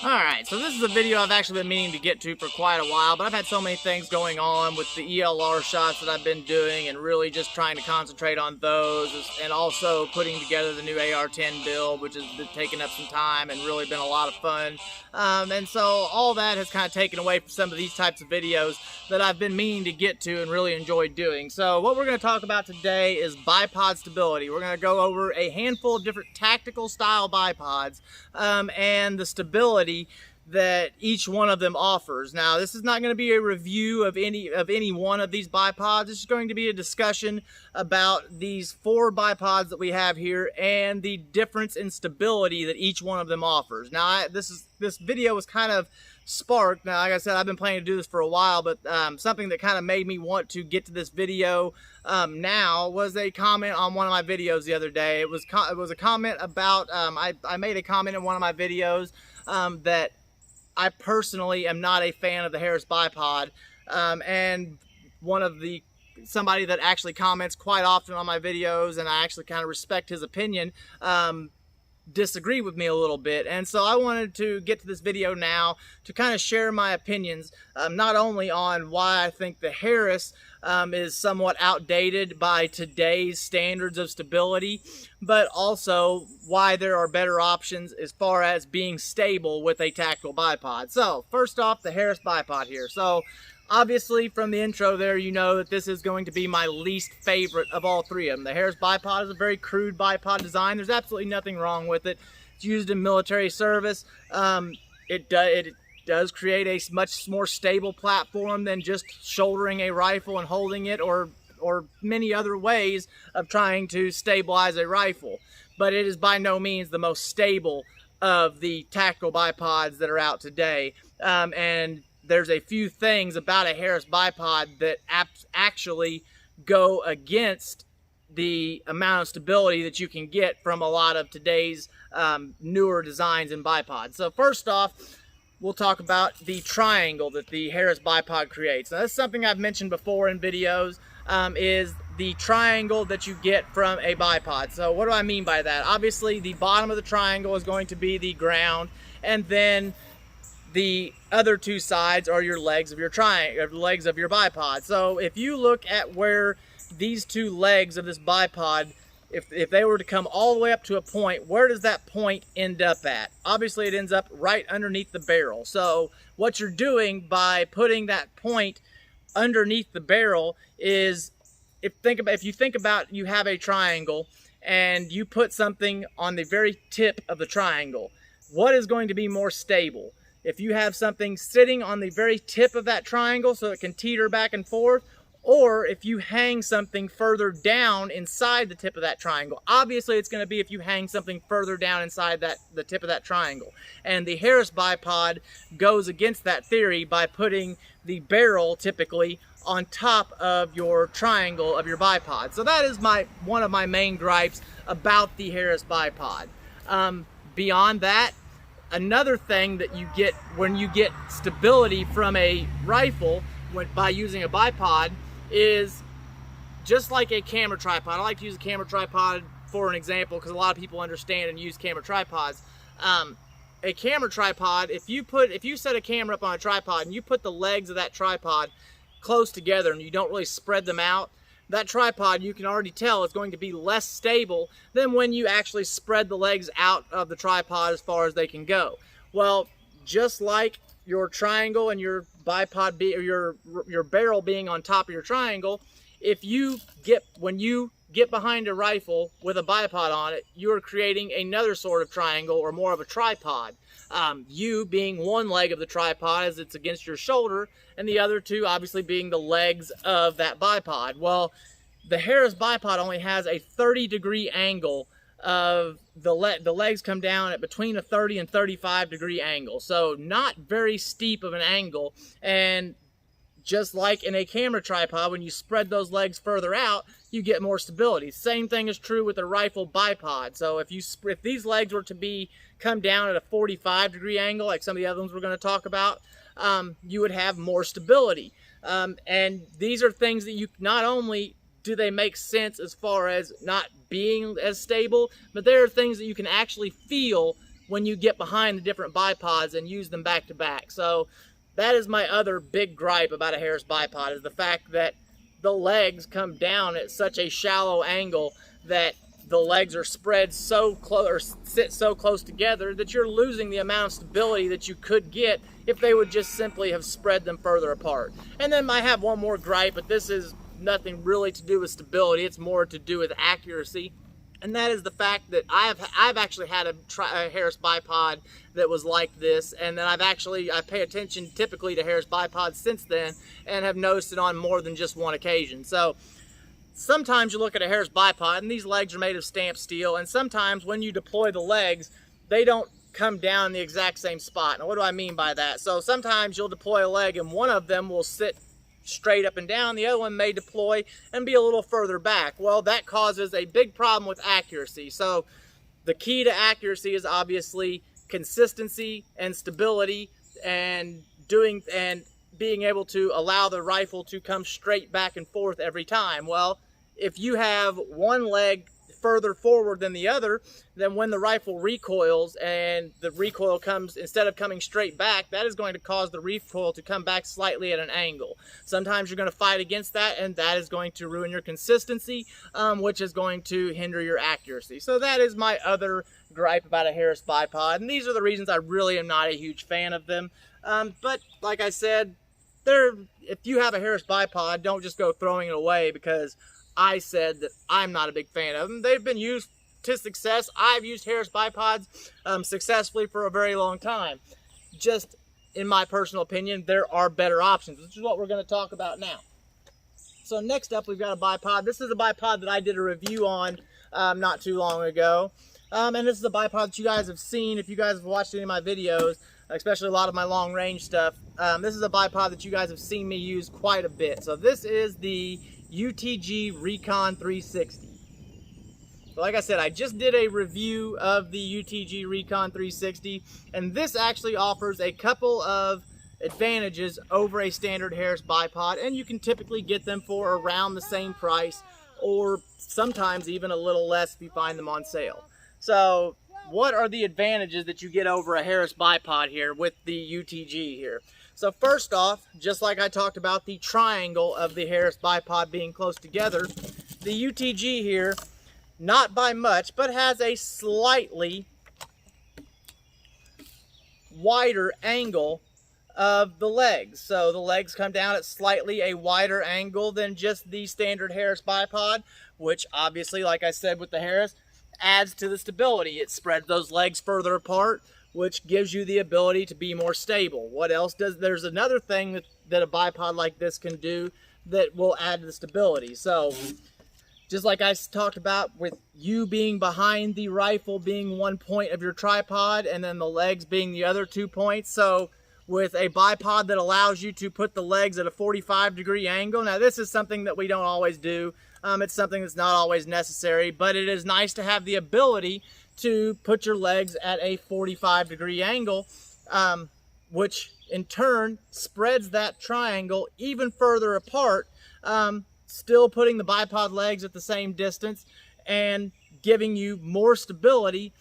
Alright, so this is a video I've actually been meaning to get to for quite a while, but I've had so many things going on with the ELR shots that I've been doing and really just trying to concentrate on those, and also putting together the new AR-10 build, which has been taking up some time and really been a lot of fun. And so all that has kind of taken away from some of these types of videos that I've been meaning to get to and really enjoyed doing. So what we're going to talk about today is bipod stability. We're going to go over a handful of different tactical style bipods and the stability that each one of them offers. Now, this is not going to be a review of any one of these bipods. This is going to be a discussion about these 4 bipods that we have here and the difference in stability that each one of them offers. Now, this video was kind of sparked. Now, like I said, I've been planning to do this for a while, but something that kind of made me want to get to this video now was a comment on one of my videos the other day. It was a comment about I made a comment in one of my videos that I personally am not a fan of the Harris bipod, and somebody that actually comments quite often on my videos, and I actually kind of respect his opinion, disagree with me a little bit. And so I wanted to get to this video now to kind of share my opinions, not only on why I think the Harris is somewhat outdated by today's standards of stability, but also why there are better options as far as being stable with a tactical bipod. So first off, the Harris bipod here. So obviously from the intro there, you know that this is going to be my least favorite of all 3 of them. The Harris bipod is a very crude bipod design. There's absolutely nothing wrong with it. It's used in military service. It does create a much more stable platform than just shouldering a rifle and holding it, or many other ways of trying to stabilize a rifle. But it is by no means the most stable of the tactical bipods that are out today. And there's a few things about a Harris bipod that actually go against the amount of stability that you can get from a lot of today's newer designs in bipods. So first off, we'll talk about the triangle that the Harris bipod creates. Now, that's something I've mentioned before in videos, is the triangle that you get from a bipod. So what do I mean by that? Obviously, the bottom of the triangle is going to be the ground, and then the other 2 sides are your legs of your legs of your bipod. So if you look at where these 2 legs of this bipod, if they were to come all the way up to a point, where does that point end up at? Obviously, it ends up right underneath the barrel. So what you're doing by putting that point underneath the barrel is, if you think about you have a triangle and you put something on the very tip of the triangle, what is going to be more stable? If you have something sitting on the very tip of that triangle so it can teeter back and forth, or if you hang something further down inside the tip of that triangle. Obviously, it's going to be if you hang something further down inside the tip of that triangle. And the Harris bipod goes against that theory by putting the barrel typically on top of your triangle of your bipod. So that is one of my main gripes about the Harris bipod. Beyond that, another thing that you get when you get stability from a rifle by using a bipod is just like a camera tripod. I like to use a camera tripod for an example because a lot of people understand and use camera tripods. A camera tripod, if you set a camera up on a tripod and you put the legs of that tripod close together and you don't really spread them out, that tripod, you can already tell, is going to be less stable than when you actually spread the legs out of the tripod as far as they can go. Well, just like your triangle and your bipod your barrel being on top of your triangle, when you get behind a rifle with a bipod on it, you are creating another sort of triangle, or more of a tripod. You being one leg of the tripod as it's against your shoulder, and the other 2 obviously being the legs of that bipod. Well, the Harris bipod only has a 30-degree angle of the legs come down at between a 30 and 35 degree angle. So not very steep of an angle. And just like in a camera tripod, when you spread those legs further out, you get more stability. Same thing is true with a rifle bipod. So if these legs were to come down at a 45-degree angle, like some of the other ones we're going to talk about, you would have more stability. And these are things that you not only do they make sense as far as not being as stable, but there are things that you can actually feel when you get behind the different bipods and use them back to back. So that is my other big gripe about a Harris bipod, is the fact that the legs come down at such a shallow angle that the legs are spread so close, or sit so close together, that you're losing the amount of stability that you could get if they would just simply have spread them further apart. And then I have one more gripe, but this is nothing really to do with stability. It's more to do with accuracy. And that is the fact that I've actually had a Harris bipod that was like this, and then I pay attention typically to Harris bipods since then, and have noticed it on more than just one occasion. So sometimes you look at a Harris bipod and these legs are made of stamped steel, and sometimes when you deploy the legs, they don't come down in the exact same spot. Now what do I mean by that? So sometimes you'll deploy a leg and one of them will sit straight up and down, the other one may deploy and be a little further back. Well, that causes a big problem with accuracy. So the key to accuracy is obviously consistency and stability, and being able to allow the rifle to come straight back and forth every time. Well, if you have one leg further forward than the other, then when the rifle recoils and the recoil comes, instead of coming straight back, that is going to cause the recoil to come back slightly at an angle. Sometimes you're going to fight against that, and that is going to ruin your consistency, which is going to hinder your accuracy. So that is my other gripe about a Harris bipod, and these are the reasons I really am not a huge fan of them. But like I said, if you have a Harris bipod, don't just go throwing it away because I said that I'm not a big fan of them. They've been used to success. I've used Harris bipods successfully for a very long time. Just in my personal opinion, there are better options, which is what we're going to talk about now. So next up, we've got a bipod. This is a bipod that I did a review on not too long ago. And this is a bipod that you guys have seen if you guys have watched any of my videos, especially a lot of my long range stuff. This is a bipod that you guys have seen me use quite a bit. So this is the UTG Recon 360. So like I said, I just did a review of the UTG Recon 360, and this actually offers a couple of advantages over a standard Harris bipod, and you can typically get them for around the same price, or sometimes even a little less if you find them on sale. So what are the advantages that you get over a Harris bipod here with the UTG here? So first off, just like I talked about the triangle of the Harris bipod being close together, the UTG here, not by much, but has a slightly wider angle of the legs. So the legs come down at slightly a wider angle than just the standard Harris bipod, which obviously, like I said with the Harris, adds to the stability. It spreads those legs further apart, which gives you the ability to be more stable. What else does, there's another thing that a bipod like this can do that will add to the stability. So just like I talked about with you being behind the rifle being one point of your tripod and then the legs being the other 2 points. So with a bipod that allows you to put the legs at a 45-degree angle. Now this is something that we don't always do. It's something that's not always necessary, but it is nice to have the ability to put your legs at a 45-degree angle, which in turn spreads that triangle even further apart, still putting the bipod legs at the same distance and giving you more stability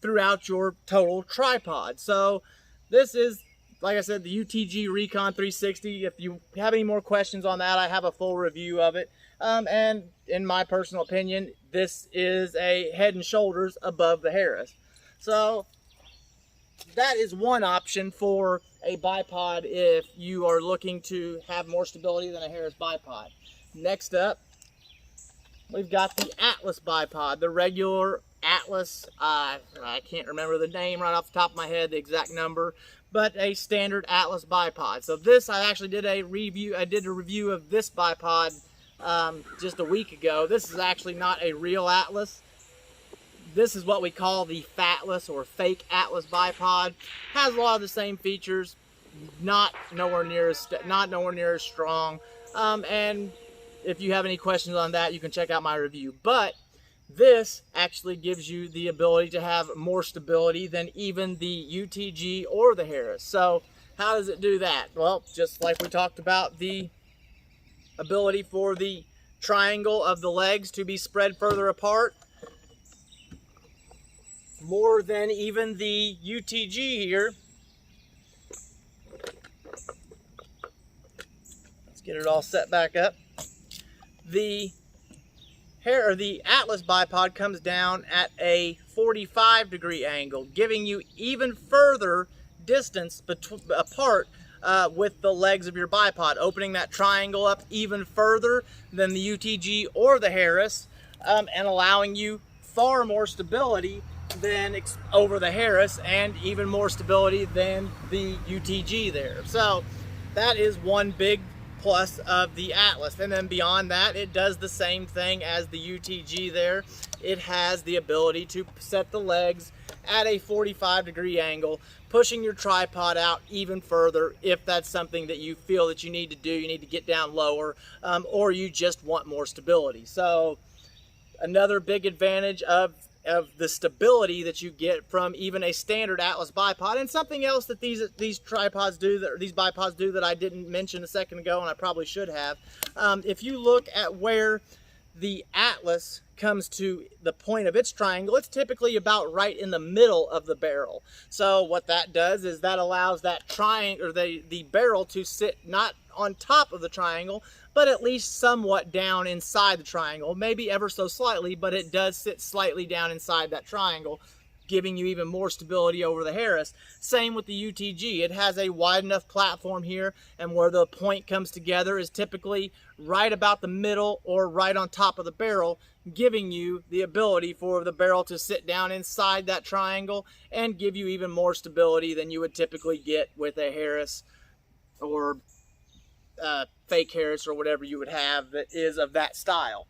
throughout your total tripod. So this is, like I said, the UTG Recon 360. If you have any more questions on that, I have a full review of it. And in my personal opinion, this is a head and shoulders above the Harris. So that is one option for a bipod if you are looking to have more stability than a Harris bipod. Next up, we've got the Atlas bipod, the regular Atlas. I can't remember the name right off the top of my head, the exact number, but a standard Atlas bipod. So this, I actually did a review. I did a review of this bipod just a week ago. This is actually not a real Atlas. This is what we call the fatless or fake Atlas bipod. Has a lot of the same features, not nowhere near as strong. And if you have any questions on that, you can check out my review. But this actually gives you the ability to have more stability than even the UTG or the Harris. So how does it do that? Well, just like we talked about, the ability for the triangle of the legs to be spread further apart. more than even the UTG here. Let's get it all set back up. The Atlas bipod comes down at a 45-degree angle, giving you even further distance apart with the legs of your bipod, opening that triangle up even further than the UTG or the Harris, and allowing you far more stability than over the Harris, and even more stability than the UTG there. So that is one big plus of the Atlas. And then beyond that, it does the same thing as the UTG there. It has the ability to set the legs at a 45-degree angle, pushing your tripod out even further if that's something that you feel that you need to do. You need to get down lower, or you just want more stability. So another big advantage of the stability that you get from even a standard Atlas bipod. And something else that these tripods do, or these bipods do, that I didn't mention a second ago, and I probably should have. If you look at where the Atlas comes to the point of its triangle, it's typically about right in the middle of the barrel. So what that does is that allows that triangle, or the barrel, to sit not on top of the triangle, but at least somewhat down inside the triangle. Maybe ever so slightly, but it does sit slightly down inside that triangle, giving you even more stability over the Harris. Same with the UTG. It has a wide enough platform here, and where the point comes together is typically right about the middle or right on top of the barrel, giving you the ability for the barrel to sit down inside that triangle and give you even more stability than you would typically get with a Harris or fake Harris, or whatever you would have that is of that style.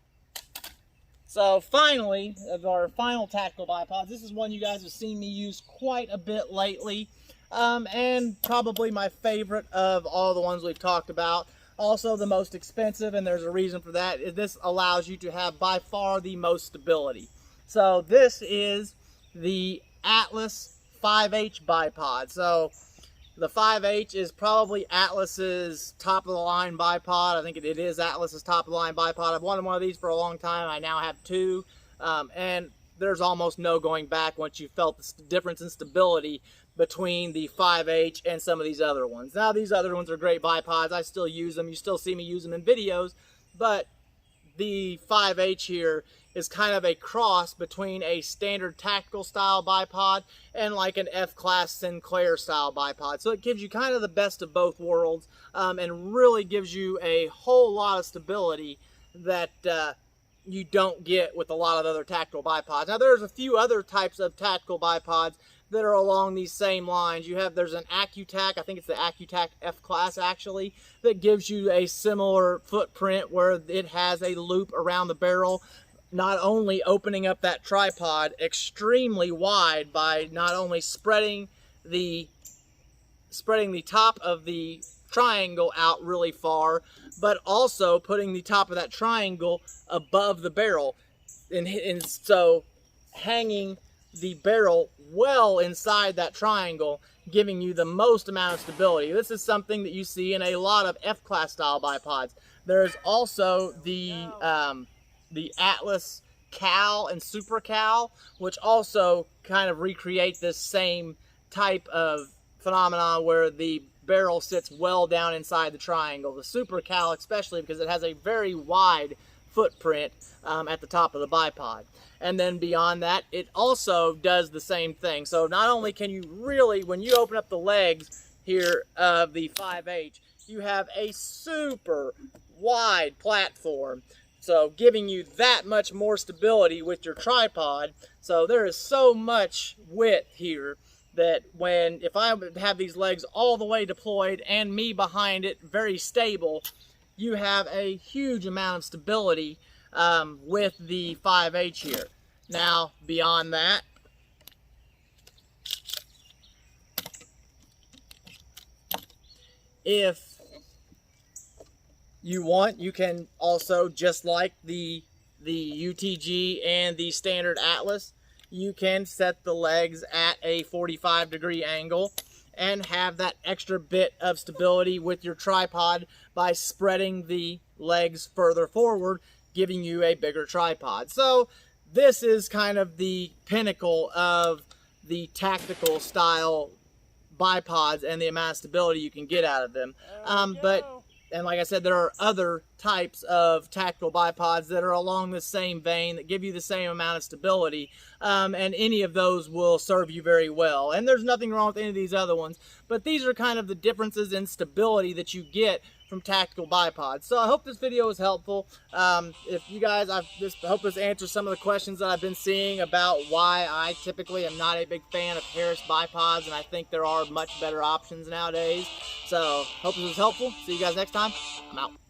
So finally, of our final tactical bipods, this is one you guys have seen me use quite a bit lately, and probably my favorite of all the ones we've talked about. Also the most expensive, and there's a reason for that. This allows you to have by far the most stability. So this is the Atlas 5H bipod. So the 5H is probably Atlas's top-of-the-line bipod. I think it is Atlas's top-of-the-line bipod. I've wanted one of these for a long time. I now have two, and there's almost no going back once you felt the difference in stability between the 5H and some of these other ones. Now, these other ones are great bipods. I still use them. You still see me use them in videos, but the 5H here is kind of a cross between a standard tactical style bipod and like an F-class Sinclair style bipod. So it gives you kind of the best of both worlds, and really gives you a whole lot of stability that you don't get with a lot of other tactical bipods. Now there's a few other types of tactical bipods that are along these same lines. There's an AccuTac, I think it's the AccuTac F-Class actually, that gives you a similar footprint where it has a loop around the barrel, not only opening up that tripod extremely wide by not only spreading the top of the triangle out really far, but also putting the top of that triangle above the barrel, and so hanging the barrel well inside that triangle, giving you the most amount of stability. This is something that you see in a lot of F-Class style bipods. There's also the Atlas Cal and Super Cal, which also kind of recreate this same type of phenomenon where the barrel sits well down inside the triangle. The Super Cal especially, because it has a very wide footprint at the top of the bipod. And then beyond that, it also does the same thing. So not only can you really, when you open up the legs here of the 5H, you have a super wide platform, so giving you that much more stability with your tripod. So there is so much width here that if I have these legs all the way deployed and me behind it very stable, you have a huge amount of stability with the 5H here. Now, beyond that, if you want, you can also, just like the UTG and the standard Atlas, you can set the legs at a 45-degree angle and have that extra bit of stability with your tripod by spreading the legs further forward, giving you a bigger tripod. So this is kind of the pinnacle of the tactical style bipods and the amount of stability you can get out of them. And like I said, there are other types of tactical bipods that are along the same vein that give you the same amount of stability, and any of those will serve you very well. And there's nothing wrong with any of these other ones, but these are kind of the differences in stability that you get from tactical bipods. So I hope this video was helpful. If you guys, I hope this answers some of the questions that I've been seeing about why I typically am not a big fan of Harris bipods, and I think there are much better options nowadays. So hope this was helpful. See you guys next time. I'm out.